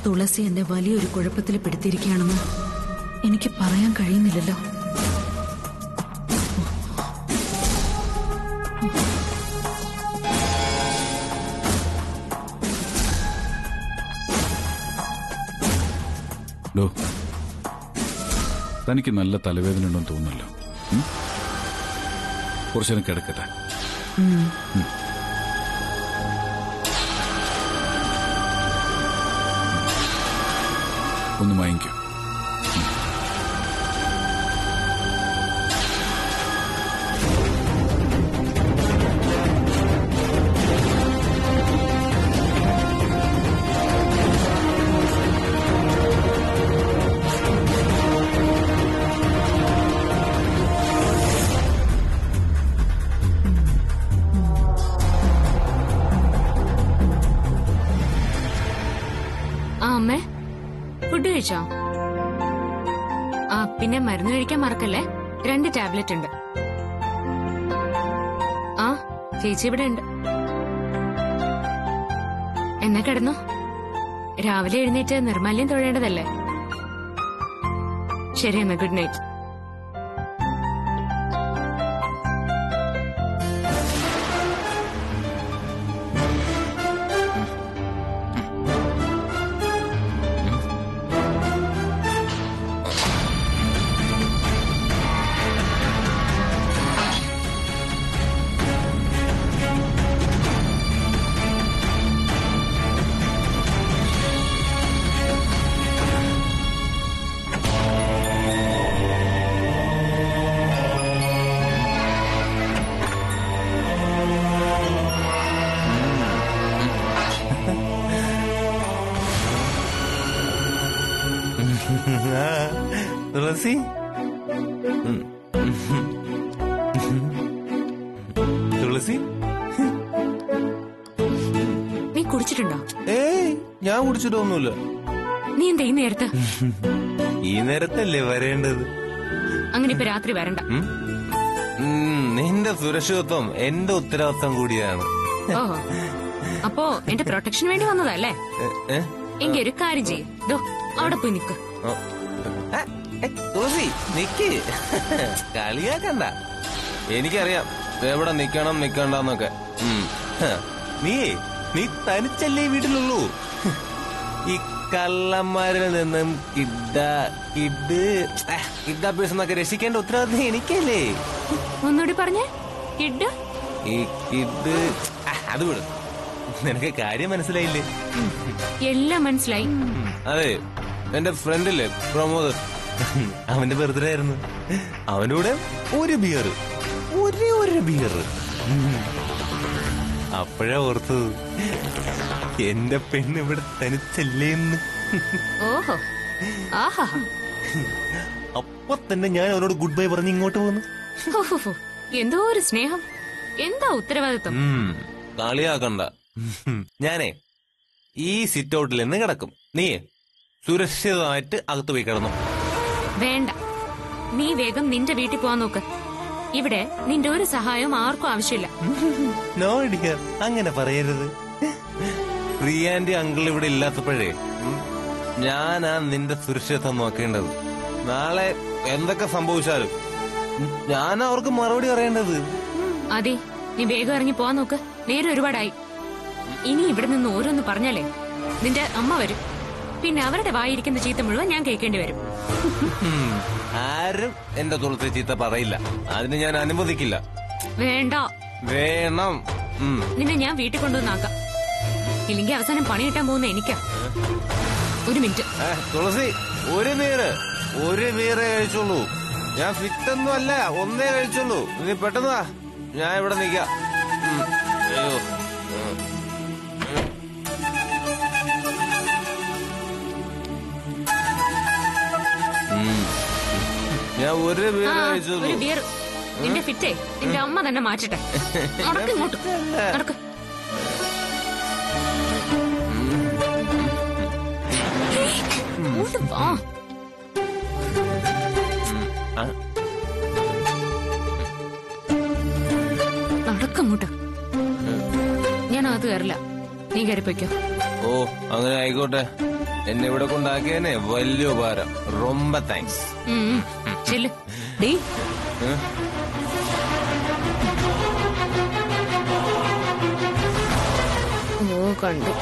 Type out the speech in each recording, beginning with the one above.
തുളസി എന്നെ വലിയൊരു കുഴപ്പത്തിൽ പെടുത്തിയിരിക്കുകയാണെന്ന് എനിക്ക് പറയാൻ കഴിയുന്നില്ലല്ലോ. തനിക്ക് നല്ല തലവേദന ഉണ്ടെന്ന് തോന്നുന്നല്ലോ. കുറച്ചു നേരം കിടക്കട്ടെ. ഒന്ന് മയങ്ങിക്കോ. അമ്മേ, ഫുഡ് കഴിച്ചോ? പിന്നെ മരുന്ന് കഴിക്കാൻ മറക്കല്ലേ. 2 ടാബ്ലറ്റ് ഉണ്ട്. ചേച്ചി ഇവിടെ ഉണ്ട്. എന്നാ കിടന്നു. രാവിലെ എഴുന്നേറ്റ് നിർമാല്യം തൊഴേണ്ടതല്ലേ. ശരി എന്നാ, ഗുഡ് നൈറ്റ്. തുളസി, തുളസി, നീ കുടിച്ചിട്ടുണ്ടോ? ഏയ്, ഞാൻ കുടിച്ചിട്ടൊന്നുമില്ല. നീ എന്താ ഈ നേരത്ത്? ഈ നേരത്തല്ലേ വരേണ്ടത്. അങ്ങനെ ഇപ്പൊ രാത്രി വരണ്ട. നിന്റെ സുരക്ഷിതത്വം എന്റെ ഉത്തരവാദിത്തം കൂടിയാണ്. ഓഹോ, അപ്പോ എന്റെ പ്രൊട്ടക്ഷൻ വേണ്ടി വന്നതല്ലേ? എങ്കിൽ ഒരു കാര്യം ചെയ്യും, അവിടെ പോയി നിക്ക്. തുളസി, നിക്ക്, കളിയാക്കണ്ട. എനിക്കറിയാം എവിടെ നിക്കണം നിക്കണ്ടെന്നൊക്കെ. നീ തനിച്ചല്ലേ വീട്ടിലുള്ളൂ. ഈ കള്ളന്മാരിൽ നിന്നും കിഡ്നാപ്പേഴ്സ് എന്നൊക്കെ രക്ഷിക്കേണ്ട ഉത്തരവാദിത്തം എനിക്കല്ലേ. ഒന്നുകൂടി പറഞ്ഞേ. കിഡ്? ഈ കിഡ് അത് വിടും. നിനക്ക് കാര്യം മനസ്സിലായില്ലേ? എല്ലാം മനസ്സിലായി. അതെ, എന്റെ ഫ്രണ്ടില്ലേ പ്രമോദ്, അവന്റെ ബർത്ത്ഡേ ആയിരുന്നു. അവന്റെ കൂടെ ഒരു ബിയർ, ഒരു ബിയർ. അപ്പോഴാ ഓർത്തത് എന്റെ പെണ്ണ് ഇവിടെ തനിച്ചല്ലേന്ന്. ഓഹോ, ആഹാ. അപ്പൊ തന്നെ ഞാൻ അവനോട് ഗുഡ് ബൈ പറഞ്ഞ് ഇങ്ങോട്ട് പോന്നു. എന്തോ ഒരു സ്നേഹം, എന്താ ഉത്തരവാദിത്വം. കളിയാക്കണ്ട. ഞാനേ ഈ സിറ്റ് ഔട്ടിൽ നിന്ന് കിടക്കും. നീ സുരക്ഷിതമായിട്ട് അകത്ത് പോയി കിടന്നു. വേണ്ട, നീ വേഗം നിന്റെ വീട്ടിൽ പോവാൻ നോക്ക്. ഇവിടെ നിന്റെ ഒരു സഹായവും ആർക്കും ആവശ്യമില്ല. നോ ഡിയർ, അങ്ങനെ പറയരുത്. പ്രിയാന്റെ അങ്കിൾ ഇവിടെ ഇല്ലാത്തപ്പോഴേ ഞാനാ നിന്റെ സുരക്ഷിതത്വം നോക്കേണ്ടത്. നാളെ എന്തൊക്കെ സംഭവിച്ചാലും ഞാൻ അവർക്ക് മറുപടി പറയേണ്ടത്. അതെ, നീ വേഗം ഇറങ്ങി പോവാൻ നോക്ക്. നേരെ ഒരുപാടായി. ഇനി ഇവിടെ നിന്ന് ഓരോന്ന് പറഞ്ഞാലേ നിന്റെ അമ്മ വരും. പിന്നെ അവരുടെ വായിരിക്കുന്ന ചീത്ത മുഴുവൻ ഞാൻ കേൾക്കേണ്ടി വരും. ആരും എന്റെ തുളസി ചീത്ത പറയില്ല. അതിന് ഞാൻ അനുവദിക്കില്ല. വേണ്ട. വേണം. നിന്നെ ഞാൻ വീട്ടിൽ കൊണ്ടുവന്നാക്കാം. ഇല്ലെങ്കിൽ അവസാനം പണി കിട്ടാൻ പോകുന്ന എനിക്കാ. ഒരു മിനിറ്റ്. തുളസി, ഒരു ബീറേ കഴിച്ചോളൂ. ഞാൻ ഫിറ്റൊന്നും അല്ല, ഒന്നേ കഴിച്ചോളൂ. നീ പെട്ടെന്ന് വാ, ഞാൻ ഇവിടെ നിൽക്കാം. അയ്യോ, ഞാൻ ഒരു ബീർ കഴിച്ചോളൂ. ഒരു ബീർ നിന്റെ ഫിറ്റേ നിന്റെ അമ്മ തന്നെ മാറ്റട്ടെ. ഇങ്ങോട്ട് നടക്ക്. നടക്കങ്ങോട്ട്. ഞാൻ അകത്ത് കയറില്ല, നീ കയറിപ്പോയ്ക്കോ. ഓ, അങ്ങനെ ആയിക്കോട്ടെ. എന്നെ ഇവിടെ കൊണ്ടാക്കിയതിനെ വലിയ ഉപകാരം. ரொம்ப താങ്ക്സ്. ചെല്ല്. ഓ കണ്ടു.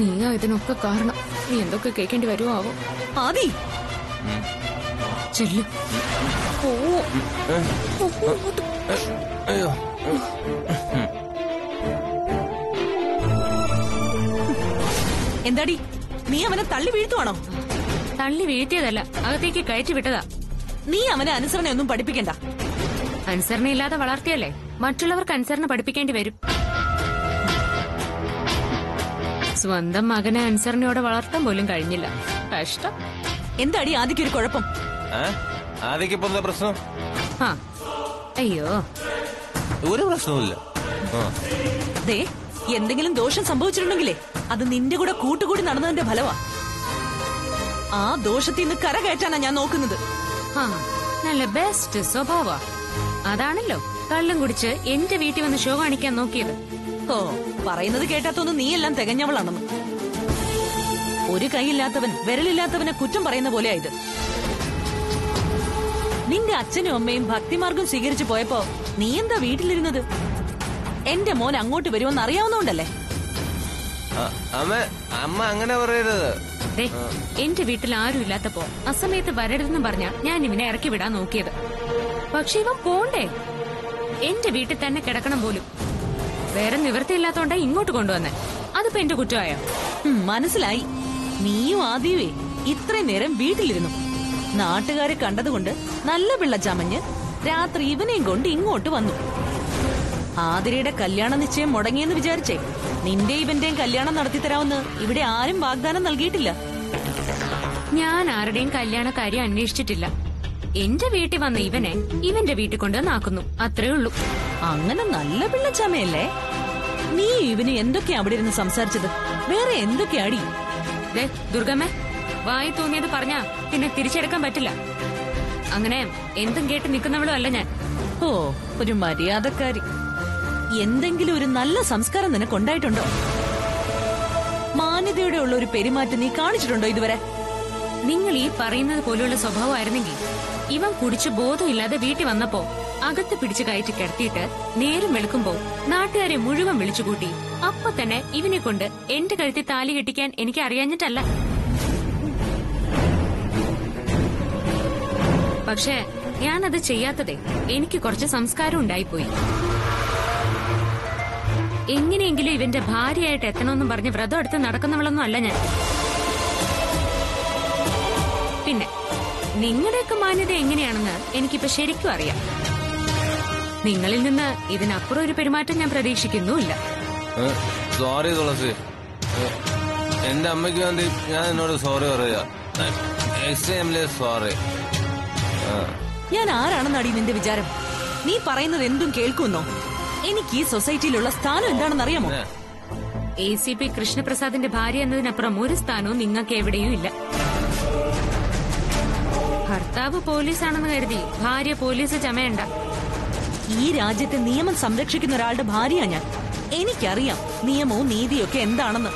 നീയാ ഇതിനൊക്കെ കാരണം. നീ എന്തൊക്കെ കേൾക്കേണ്ടി വരുമോ ആവോ. ആദി ചെല്ല്. അയ്യോ, എന്താടി നീ അവനെ തള്ളി വീഴ്ത്തുവാണോ? തള്ളി വീഴ്ത്തിയതല്ല, അകത്തേക്ക് കയറ്റി വിട്ടതാ. നീ അവനെ അനുസരണയൊന്നും പഠിപ്പിക്കണ്ട. അനുസരണയില്ലാതെ വളർത്തിയല്ലേ മറ്റുള്ളവർക്ക് അനുസരണ പഠിപ്പിക്കേണ്ടി വരും. സ്വന്തം മകനെ അനുസരണയോടെ വളർത്താൻ പോലും കഴിഞ്ഞില്ല. കഷ്ടം. എന്താടി ആദിക്കൊരു കുഴപ്പം? ആദ്യക്കിപ്പോ എന്താ പ്രശ്നം? അയ്യോ, ഒരു പ്രശ്നവുമില്ല. ദേ, എന്തെങ്കിലും ദോഷം സംഭവിച്ചിട്ടുണ്ടെങ്കിലേ അത് നിന്റെ കൂടെ കൂട്ടുകൂടി നടന്നതിന്റെ ഫലമാ. ആ ദോഷത്തിൽ നിന്ന് കരകയറ്റാനാ ഞാൻ നോക്കുന്നത്. നല്ല ബെസ്റ്റ് സ്വഭാവ. അതാണല്ലോ കള്ളും കുടിച്ച് എന്റെ വീട്ടിൽ വന്ന് ഷോ കാണിക്കാൻ നോക്കിയത്. ഓ, പറയുന്നത് കേട്ടാത്തൊന്നും നീയെല്ലാം തികഞ്ഞവളാണെന്ന്. ഒരു കൈയില്ലാത്തവൻ വിരലില്ലാത്തവനെ കുറ്റം പറയുന്ന പോലെയാ ഇത്. നിന്റെ അച്ഛനും അമ്മയും ഭക്തിമാർഗം സ്വീകരിച്ചു പോയപ്പോ നീ എന്താ വീട്ടിലിരുന്നത്? എന്റെ മോൻ അങ്ങോട്ട് വരുമെന്ന് അറിയാവുന്നോണ്ടല്ലേ? അമ്മ അങ്ങനെ പറയരുത്. എന്റെ വീട്ടിൽ ആരും ഇല്ലാത്തപ്പോ അസമയത്ത് വരരുതെന്ന് പറഞ്ഞാ ഞാൻ ഇവനെ ഇറക്കി വിടാൻ നോക്കിയത്. പക്ഷെ ഇവൻ പോണ്ടേ? എന്റെ വീട്ടിൽ തന്നെ കിടക്കണം പോലും. വേറെ നിവൃത്തിയില്ലാത്തോണ്ടാ ഇങ്ങോട്ട് കൊണ്ടുവന്നേ. അതിപ്പോ എന്റെ കുറ്റമായോ? മനസ്സിലായി. നീയും ആദ്യമേ ഇത്രയും നേരം വീട്ടിലിരുന്നു. നാട്ടുകാരെ കണ്ടതുകൊണ്ട് നല്ല പിള്ള ചമഞ്ഞ് രാത്രി ഇവനെയും കൊണ്ട് ഇങ്ങോട്ട് വന്നു. ആതിരയുടെ കല്യാണ നിശ്ചയം മുടങ്ങിയെന്ന് വിചാരിച്ചേ നിന്റെ ഇവന്റെയും കല്യാണം നടത്തിത്തരാമെന്ന് ഇവിടെ ആരും വാഗ്ദാനം നൽകിയിട്ടില്ല. ഞാൻ ആരുടെയും കല്യാണക്കാര്യം അന്വേഷിച്ചിട്ടില്ല. എന്റെ വീട്ടിൽ വന്ന ഇവനെ ഇവന്റെ വീട്ടിൽ കൊണ്ടുവന്നാക്കുന്നു, അത്രേ ഉള്ളൂ. അങ്ങനെ നല്ല പിള്ള ചമയല്ലേ? നീ ഇവന് എന്തൊക്കെയാ അവിടെ ഇരുന്ന് സംസാരിച്ചത്? വേറെ എന്തൊക്കെയാടി? ദുർഗമ്മേ, വായി തോന്നിയത് പറഞ്ഞാ പിന്നെ തിരിച്ചെടുക്കാൻ പറ്റില്ല. അങ്ങനെ എന്തും കേട്ട് നിൽക്കുന്നവളും അല്ല ഞാൻ. ഓ, ഒരു മര്യാദക്കാരി. എന്തെങ്കിലും ഒരു നല്ല സംസ്കാരം നിനക്കുണ്ടായിട്ടുണ്ടോ? മാന്യതയോടെ ഉള്ള ഒരു പെരുമാറ്റം നീ കാണിച്ചിട്ടുണ്ടോ ഇതുവരെ? നിങ്ങൾ ഈ പറയുന്നത് പോലെയുള്ള സ്വഭാവമായിരുന്നെങ്കിൽ ഇവൻ കുടിച്ച് ബോധമില്ലാതെ വീട്ടിൽ വന്നപ്പോ അകത്ത് പിടിച്ചു കയറ്റി കിടത്തിയിട്ട് നേരം വെളുക്കുമ്പോ നാട്ടുകാരെ മുഴുവൻ വിളിച്ചുകൂട്ടി അപ്പൊ തന്നെ ഇവനെ കൊണ്ട് എന്റെ കഴുത്തിൽ താലി കെട്ടിക്കാൻ എനിക്ക് അറിയാഞ്ഞിട്ടല്ല. പക്ഷേ ഞാനത് ചെയ്യാത്തതേ എനിക്ക് കുറച്ച് സംസ്കാരം ഉണ്ടായിപ്പോയി. എങ്ങനെയെങ്കിലും ഇവന്റെ ഭാര്യയായിട്ട് എത്തണമെന്നും പറഞ്ഞ് വ്രതം എടുത്ത് നടക്കുന്നവളൊന്നും അല്ല ഞാൻ. പിന്നെ നിങ്ങളുടെയൊക്കെ മാന്യത എങ്ങനെയാണെന്ന് എനിക്കിപ്പോ ശരിക്കും അറിയാം. നിങ്ങളിൽ നിന്ന് ഇതിനപ്പുറം ഒരു പെരുമാറ്റം ഞാൻ പ്രതീക്ഷിക്കുന്നുമില്ല. സോറി തുളസി, എന്റെ അമ്മയ്ക്ക് വേണ്ടി ഞാൻ എന്നോട് സോറി പറയാ. സോറി. ഞാൻ ആരാണെന്നാടി നിന്റെ വിചാരം? നീ പറയുന്നത് എന്തും കേൾക്കുന്നോ? എനിക്ക് ഈ സൊസൈറ്റിയിലുള്ള സ്ഥാനം എന്താണെന്ന് അറിയാമോ? ACP കൃഷ്ണപ്രസാദിന്റെ ഭാര്യ എന്നതിനപ്പുറം ഒരു സ്ഥാനവും നിങ്ങൾക്ക് എവിടെയും ഇല്ല. ഭർത്താവ് പോലീസാണെന്ന് കരുതി ഭാര്യ പോലീസ് ചമയണ്ട. ഈ രാജ്യത്തെ നിയമം സംരക്ഷിക്കുന്ന ഒരാളുടെ ഭാര്യയാ ഞാൻ. എനിക്കറിയാം നിയമവും നീതിയൊക്കെ എന്താണെന്ന്.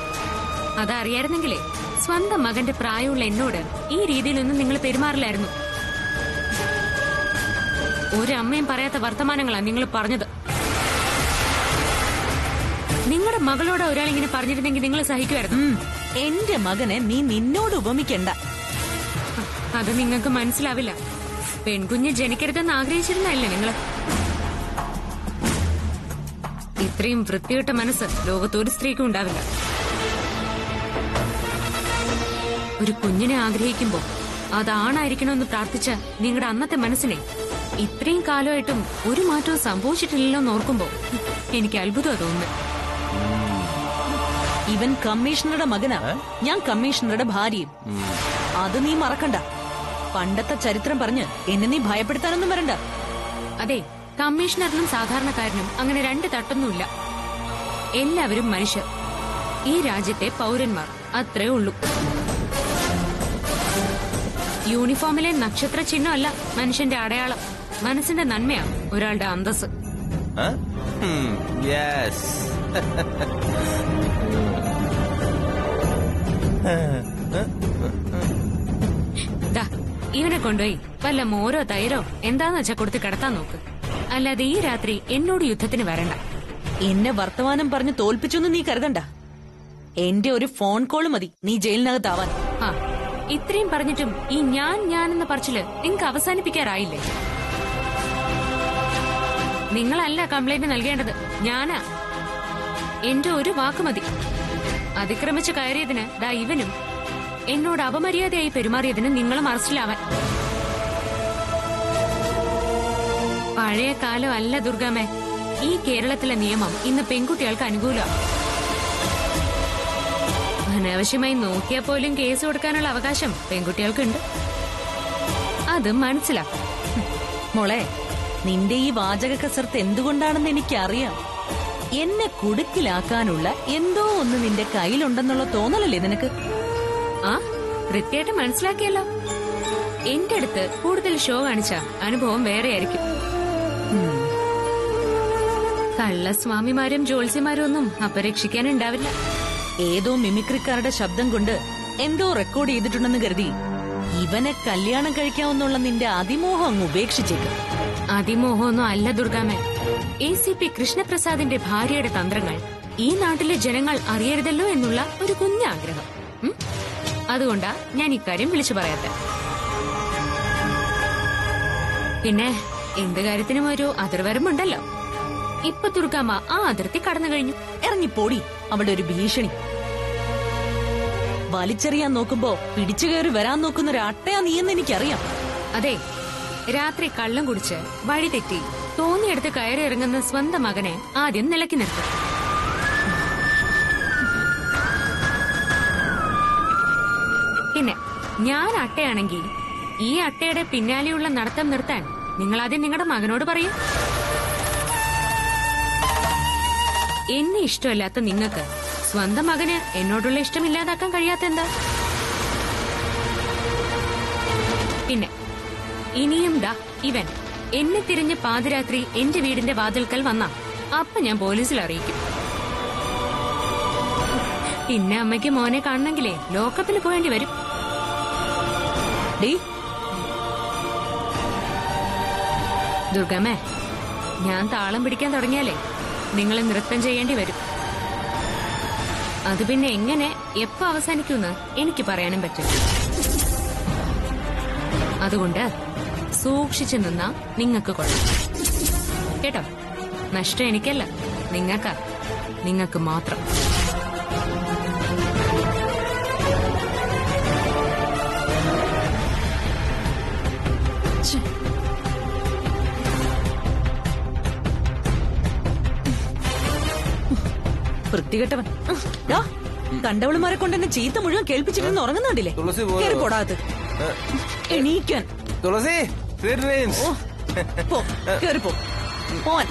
അതറിയായിരുന്നെങ്കിലേ സ്വന്തം മകന്റെ പ്രായമുള്ള എന്നോട് ഈ രീതിയിലൊന്നും നിങ്ങൾ പെരുമാറില്ലായിരുന്നു. ഒരമ്മയും പറയാത്ത വർത്തമാനങ്ങളാ നിങ്ങൾ പറഞ്ഞത്. നിങ്ങളുടെ മകളോട് ഒരാളിങ്ങനെ പറഞ്ഞിരുന്നെങ്കിൽ നിങ്ങൾ സഹിക്കുമായിരുന്നു. എന്റെ മകനെ നീ നിന്നോട് ഉപമിക്കണ്ട. അത് നിങ്ങൾക്ക് മനസ്സിലാവില്ല. പെൺകുഞ്ഞ് ജനിക്കരുതെന്ന് ആഗ്രഹിച്ചിരുന്നല്ലേ നിങ്ങള്? ഇത്രയും വൃത്തികെട്ട മനസ്സ് ലോകത്തൊരു സ്ത്രീക്കും ഉണ്ടാവില്ല. ഒരു കുഞ്ഞിനെ ആഗ്രഹിക്കുമ്പോ അതാണായിരിക്കണമെന്ന് പ്രാർത്ഥിച്ച നിങ്ങളുടെ അന്നത്തെ മനസ്സിനെ ഇത്രയും കാലമായിട്ടും ഒരു മാറ്റവും സംഭവിച്ചിട്ടില്ലല്ലോ എന്ന് ഓർക്കുമ്പോ എനിക്ക് അത്ഭുതമാ തോന്നുന്നു. ഇവൻ കമ്മീഷണറുടെ മകനാ, ഞാൻ കമ്മീഷണറുടെ ഭാര്യയും. അത് നീ മറക്കണ്ട. പണ്ടത്തെ ചരിത്രം പറഞ്ഞ് എന്നെ നീ ഭയപ്പെടുത്താനൊന്നും വരണ്ട. അതെ, കമ്മീഷണറിനും സാധാരണക്കാരനും അങ്ങനെ രണ്ട് തട്ടൊന്നുമില്ല. എല്ലാവരും മനുഷ്യർ, ഈ രാജ്യത്തെ പൗരന്മാർ, അത്രേ ഉള്ളൂ. യൂണിഫോമിലെ നക്ഷത്ര ചിഹ്നമല്ല മനുഷ്യന്റെ അടയാളം, മനസ്സിന്റെ നന്മയാണ് ഒരാളുടെ അന്തസ്. യെസ് ദാ ഇവനെ കൊണ്ടുപോയി വല്ല മോരോ തൈരോ എന്താന്ന് വെച്ചാ കൊടുത്ത് കിടത്താൻ നോക്ക്. അല്ലാതെ ഈ രാത്രി എന്നോട് യുദ്ധത്തിന് വരണ്ട. എന്നെ വർത്തമാനം പറഞ്ഞ് തോൽപ്പിച്ചൊന്നും നീ കരുതണ്ട. എന്റെ ഒരു ഫോൺ കോള് മതി നീ ജയിലിനകത്താവാൻ. ആ ഇത്രയും പറഞ്ഞിട്ടും ഈ ഞാനെന്ന പറച്ചില് നിങ്ങക്ക് അവസാനിപ്പിക്കാറായില്ലേ? നിങ്ങളല്ല കംപ്ലൈന്റ് നൽകേണ്ടത്, ഞാനാ. എന്റെ ഒരു വാക്ക് മതി. അതിക്രമിച്ച് കയറിയതിന് ദാ ഇവനും എന്നോട് അപമര്യാദയായി പെരുമാറിയതിന് നിങ്ങളും അറസ്റ്റിലാവാൻ. പഴയ കാലം അല്ല ദുർഗാമേ. ഈ കേരളത്തിലെ നിയമം ഇന്ന് പെൺകുട്ടികൾക്ക് അനുകൂലമാണ്. അനാവശ്യമായി നോക്കിയാൽ പോലും കേസ് കൊടുക്കാനുള്ള അവകാശം പെൺകുട്ടികൾക്കുണ്ട്. അത് മനസ്സിലാക്കാം. മോളെ, നിന്റെ ഈ വാചക കസർത്ത് എന്തുകൊണ്ടാണെന്ന് എനിക്കറിയാം. എന്നെ കുടുക്കിലാക്കാനുള്ള എന്തോ ഒന്ന് നിന്റെ കയ്യിലുണ്ടെന്നുള്ള തോന്നലല്ലേ നിനക്ക്? ആ കൃത്യമായിട്ട് മനസ്സിലാക്കിയല്ലോ. എന്റെ അടുത്ത് കൂടുതൽ ഷോ കാണിച്ച അനുഭവം വേറെ ആയിരിക്കും. കള്ളസ്വാമിമാരും ജ്യോത്സ്യമാരും ഒന്നും അപരക്ഷിക്കാനുണ്ടാവില്ല. ഏതോ മിമിക്രിക്കാരുടെ ശബ്ദം കൊണ്ട് എന്തോ റെക്കോർഡ് ചെയ്തിട്ടുണ്ടെന്ന് കരുതി ഇവനെ കല്യാണം കഴിക്കാമെന്നുള്ള നിന്റെ അതിമോഹം അങ്ങ് ഉപേക്ഷിച്ചേക്ക്. അതിമോഹമൊന്നും അല്ല ദുർഗാമേ. ACP കൃഷ്ണപ്രസാദിന്റെ ഭാര്യയുടെ തന്ത്രങ്ങൾ ഈ നാട്ടിലെ ജനങ്ങൾ അറിയരുതല്ലോ എന്നുള്ള ഒരു കുഞ്ഞാഗ്രഹം. അതുകൊണ്ടാ ഞാൻ ഇക്കാര്യം വിളിച്ചു പറയാത്ത. പിന്നെ എന്ത് കാര്യത്തിനും ഒരു അതിർവരമ്പുണ്ടല്ലോ. ഇപ്പൊ ദുർഗാമ്മ ആ അതിർത്തി കടന്നു കഴിഞ്ഞു. ഇറങ്ങിപ്പോടി അവളുടെ ഒരു ഭീഷണി. വലിച്ചെറിയാൻ നോക്കുമ്പോ പിടിച്ചു കയറി വരാൻ നോക്കുന്ന ഒരു അട്ടയാ നീയെന്ന് എനിക്കറിയാം. അതെ, രാത്രി കള്ളം കുടിച്ച് വഴി തെറ്റി തോന്നിയെടുത്ത് കയറി ഇറങ്ങുന്ന സ്വന്തം മകനെ ആദ്യം നിലക്കി നിർത്തും. പിന്നെ ഞാൻ അട്ടയാണെങ്കിൽ ഈ അട്ടയുടെ പിന്നാലെയുള്ള നടത്തം നിർത്താൻ നിങ്ങൾ ആദ്യം നിങ്ങളുടെ മകനോട് പറയൂ. എന്നെ ഇഷ്ടമല്ലാത്ത നിങ്ങൾക്ക് സ്വന്തം മകന് എന്നോടുള്ള ഇഷ്ടമില്ലാതാക്കാൻ കഴിയാത്ത എന്താ? പിന്നെ ഇനിയും ദാ ഇവൻ എന്നെ തിരിഞ്ഞ് പാതിരാത്രി എന്റെ വീടിന്റെ വാതിൽക്കൽ വന്നാ അപ്പൊ ഞാൻ പോലീസിൽ അറിയിക്കും. പിന്നെ അമ്മയ്ക്ക് മോനെ കാണണമെങ്കിലേ ലോക്കപ്പിൽ പോയേണ്ടി വരും. ദുർഗമ്മേ, ഞാൻ താളം പിടിക്കാൻ തുടങ്ങിയാലേ നിങ്ങൾ നൃത്തം ചെയ്യേണ്ടി വരും. അത് പിന്നെ എങ്ങനെ എപ്പോ അവസാനിക്കുമെന്ന് എനിക്ക് പറയാനും പറ്റും. അതുകൊണ്ട് സൂക്ഷിച്ചു നിന്നാ നിങ്ങൾക്ക് കൊള്ളാം കേട്ടോ. നഷ്ടം എനിക്കല്ല, നിങ്ങൾക്ക് മാത്രം. വൃത്തികെട്ടവൻ. കണ്ടവളുമാരെ കൊണ്ട് എന്നെ ചീത്ത മുഴുവൻ കേൾപ്പിച്ചിരുന്ന് ഉറങ്ങുന്നുണ്ടില്ലേ? കേറി പോടാത്. എണീക്കാൻ തുളസി കേറിപ്പോ പോൻ.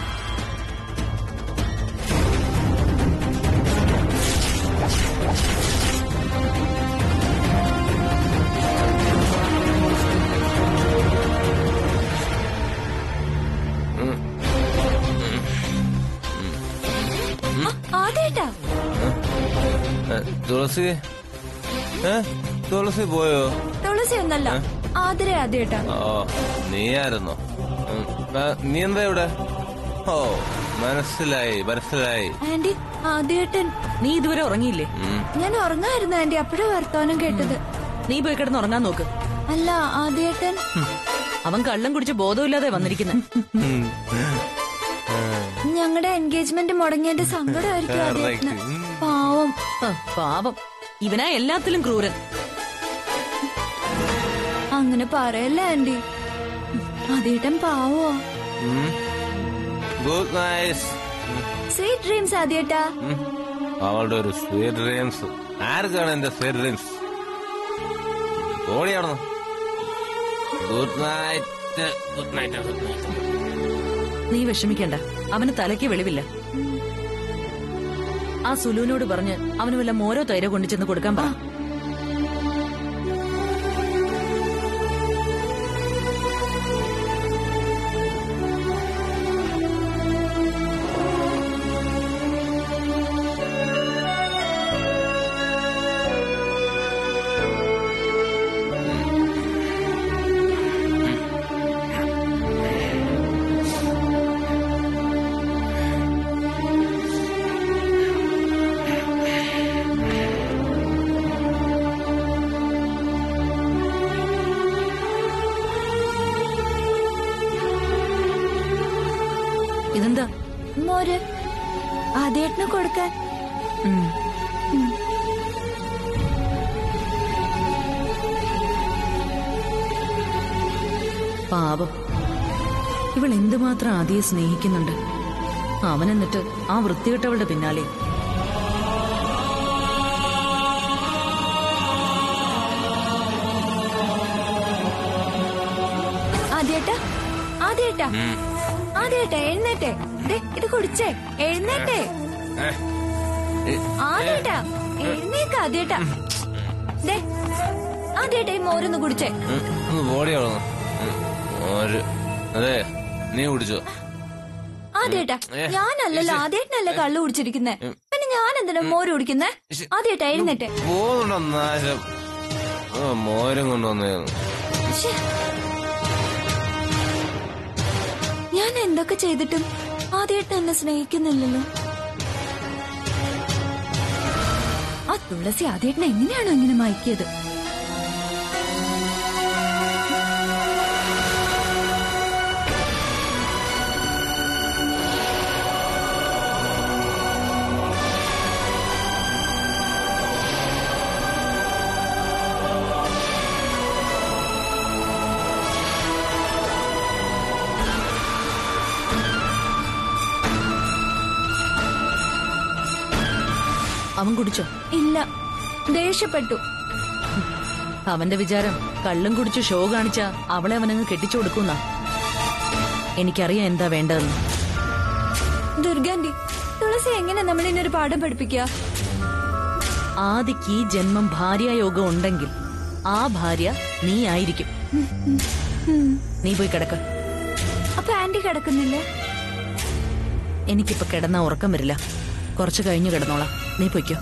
തുളസി തുളസി പോയോ? തുളസി ഒന്നല്ല, ആതിര ആദ്യേട്ടാ. നീയായിരുന്നോ? നീ എന്താ ഇവിടെ? ഓ മനസ്സിലായി. ആന്റി, ആദ്യേട്ടൻ. നീ ഇതുവരെ ഉറങ്ങിയില്ലേ? ഞാൻ ഉറങ്ങായിരുന്നു ആന്റി, അപ്പോഴാ വർത്തമാനം കേട്ടത്. നീ പോയി കിടന്ന് ഉറങ്ങാൻ നോക്ക്. അല്ല ആദ്യേട്ടൻ, അവൻ കള്ളം കുടിച്ച് ബോധമില്ലാതെ വന്നിരിക്കുന്നത്. ഞങ്ങളുടെ എൻഗേജ്മെന്റ് മുടങ്ങിയതിന്റെ സങ്കടമായിരിക്കും ആദ്യേട്ടന്. പാവം. പാവം, ഇവനാ എല്ലാത്തിലും ക്രൂരൻ. അങ്ങനെ പറയല്ലേ ആന്റി, ആദ്യേട്ടൻ പാവോ. Good night. സ്വീറ്റ് ഡ്രീംസ് ആദ്യേട്ടാ. അവളുടെ ഒരു സ്വീറ്റ് ഡ്രീംസ്. ആർക്കാണ് എന്റെ സ്വീറ്റ് ഡ്രീംസ്? ഓടിയാണോ? Good night. നീ വിഷമിക്കണ്ട, അവന് തലയ്ക്ക് വെളിവില്ല. ആ സുലുവിനോട് പറഞ്ഞ് അവന് വല്ല മോരോ തൈരോ കൊണ്ടു ചെന്ന് കൊടുക്കാൻ പറ. മോര് ആദ്യേട്ടന് കൊടുക്കാൻ. പാവം, ഇവൾ എന്തുമാത്രം ആദിയെ സ്നേഹിക്കുന്നുണ്ട്. അവനെന്നിട്ട് ആ വൃത്തികെട്ടവളുടെ പിന്നാലെ. ആദ്യേട്ടാ എഴുന്നേറ്റെ. ഇത് കുടിച്ചേ, എഴുന്നേറ്റെ. ആദ്യേട്ടാ എഴുന്നേക്ക. ആദ്യേട്ടാ ഈ മോരൊന്ന് കുടിച്ചേ. അതെ, നീ കുടിച്ചോ. ആദ്യേട്ടാ ഞാനല്ലല്ലോ, ആദ്യേട്ടനല്ലേ കള്ളു കുടിച്ചിരിക്കുന്നേ, പിന്നെ ഞാൻ എന്തിനാ മോര് കുടിക്കുന്നേ? ആദ്യേട്ടാ എഴുന്നേറ്റെ. മോരും കൊണ്ടുവന്നേന്ന്. ഞാൻ എന്തൊക്കെ ചെയ്തിട്ടും ആദ്യേട്ടൻ എന്നെ സ്നേഹിക്കുന്നില്ലല്ലോ. ആ തുളസി ആദ്യേട്ടനെ എങ്ങനെയാണോ ഇങ്ങനെ മയക്കിയത്? അവൻ കുടിച്ചോ? ഇല്ല, ദേഷ്യപ്പെട്ടു. അവന്റെ വിചാരം കള്ളും കുടിച്ചു ഷോ കാണിച്ച അവളെ അവനങ്ങ് കെട്ടിച്ചു കൊടുക്കുന്ന. എനിക്കറിയാം എന്താ വേണ്ടതെന്ന്. ദുർഗാന്റി, തുളസി എങ്ങനെ നമ്മളിനൊരു പാഠം പഠിപ്പിക്കുക? ആദിക്ക് ഈ ജന്മം ഭാര്യായോഗം ഉണ്ടെങ്കിൽ ആ ഭാര്യ നീ ആയിരിക്കും. നീ പോയി കിടക്ക. അപ്പൊ ആന്റി കിടക്കുന്നില്ലേ? എനിക്കിപ്പോ കിടന്നാ ഉറക്കം വരില്ല. കുറച്ചു കഴിഞ്ഞു കിടന്നോളാം. നീ പൊയ്ക്കോ.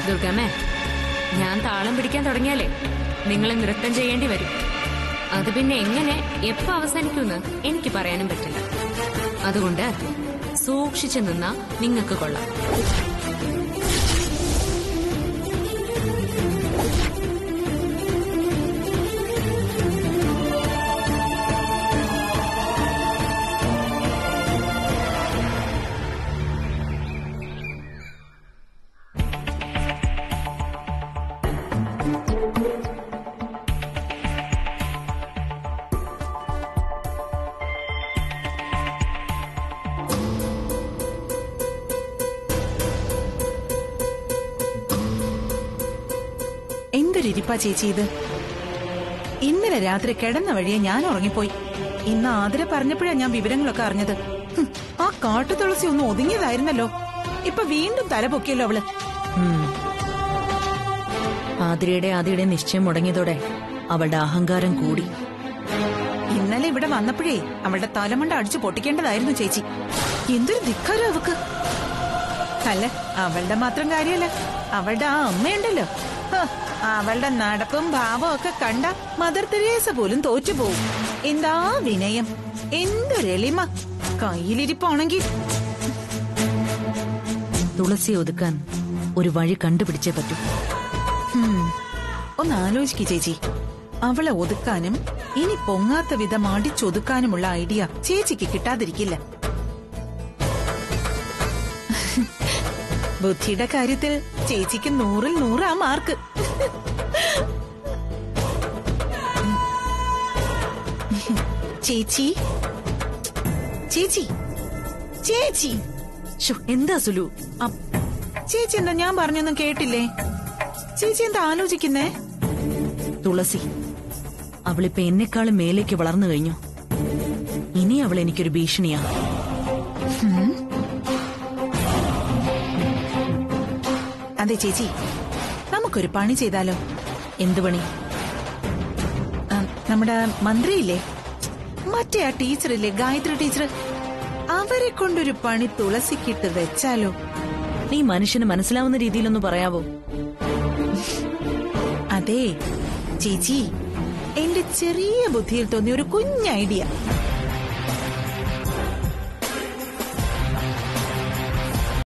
ദുർഗമ്മേ, ഞാൻ താളം പിടിക്കാൻ തുടങ്ങിയാലേ നിങ്ങളെ നൃത്തം ചെയ്യേണ്ടി വരും. അത് പിന്നെ എങ്ങനെ എപ്പോ അവസാനിക്കുമെന്ന് എനിക്ക് പറയാനും പറ്റില്ല. അതുകൊണ്ട് സൂക്ഷിച്ചു നിന്നാ നിങ്ങൾക്ക് കൊള്ളാം. എന്തൊരിപ്പാ ചേച്ചി ഇത്? ഇന്നലെ രാത്രി കിടന്ന വഴിയെ ഞാൻ ഉറങ്ങിപ്പോയി. ഇന്ന് ആതിര പറഞ്ഞപ്പോഴാ ഞാൻ വിവരങ്ങളൊക്കെ അറിഞ്ഞത്. ആ കാട്ടു തുളസി ഒന്ന് ഒതുങ്ങിയതായിരുന്നല്ലോ, ഇപ്പൊ വീണ്ടും തല പൊക്കിയല്ലോ അവള്. ആതിരയുടെ നിശ്ചയം മുടങ്ങിയതോടെ അവളുടെ അഹങ്കാരം കൂടി. ഇന്നലെ ഇവിടെ വന്നപ്പോഴേ അവളുടെ തലമണ്ട അടിച്ചു പൊട്ടിക്കേണ്ടതായിരുന്നു ചേച്ചി. എന്തൊരു ധിക്കാരം അവക്ക്. അല്ല, അവളുടെ മാത്രം കാര്യമല്ല, അവളുടെ ആ അമ്മയുണ്ടല്ലോ, അവളുടെ നടപ്പും ഭാവവും ഒക്കെ കണ്ട മദർ തെരേസ പോലും തോറ്റുപോകും. എന്താ വിനയം, എന്തൊരെളിമ, കയ്യിലിരിപ്പാണെങ്കിൽ. തുളസി ഒതുക്കാൻ ഒരു വഴി കണ്ടുപിടിച്ചേ പറ്റൂ. ഒന്ന് ആലോചിക്ക് ചേച്ചി. അവളെ ഒതുക്കാനും ഇനി പൊങ്ങാത്ത വിധം അടിച്ചൊതുക്കാനുമുള്ള ഐഡിയ ചേച്ചിക്ക് കിട്ടാതിരിക്കില്ല. ബുദ്ധിയുടെ കാര്യത്തിൽ ചേച്ചിക്ക് 100-ൽ 100 ആ മാർക്ക്. ചേച്ചി ചേച്ചി ചേച്ചി എന്താ സുലു? ചേച്ചി എന്താ ഞാൻ പറഞ്ഞൊന്നും കേട്ടില്ലേ? ചേച്ചി എന്താ ആലോചിക്കുന്നേ? തുളസി അവളിപ്പോ എന്നെക്കാളും മേലേക്ക് വളർന്നു കഴിഞ്ഞു. ഇനി അവൾ എനിക്കൊരു ഭീഷണിയാ. അതെ ചേച്ചി, നമുക്കൊരു പണി ചെയ്താലോ? എന്ത് പണി? നമ്മുടെ മന്ത്രിയില്ലേ, മറ്റേ ആ ടീച്ചറില്ലേ, ഗായത്രി ടീച്ചർ, അവരെ കൊണ്ടൊരു പണി തുളസിക്കിട്ട് വെച്ചാലോ? നീ മനുഷ്യന് മനസ്സിലാവുന്ന രീതിയിലൊന്ന് പറയാവോ? അതെ ചേച്ചി, എന്റെ ചെറിയ ബുദ്ധിയിൽ തോന്നിയ ഒരു കുഞ്ഞ് ഐഡിയ.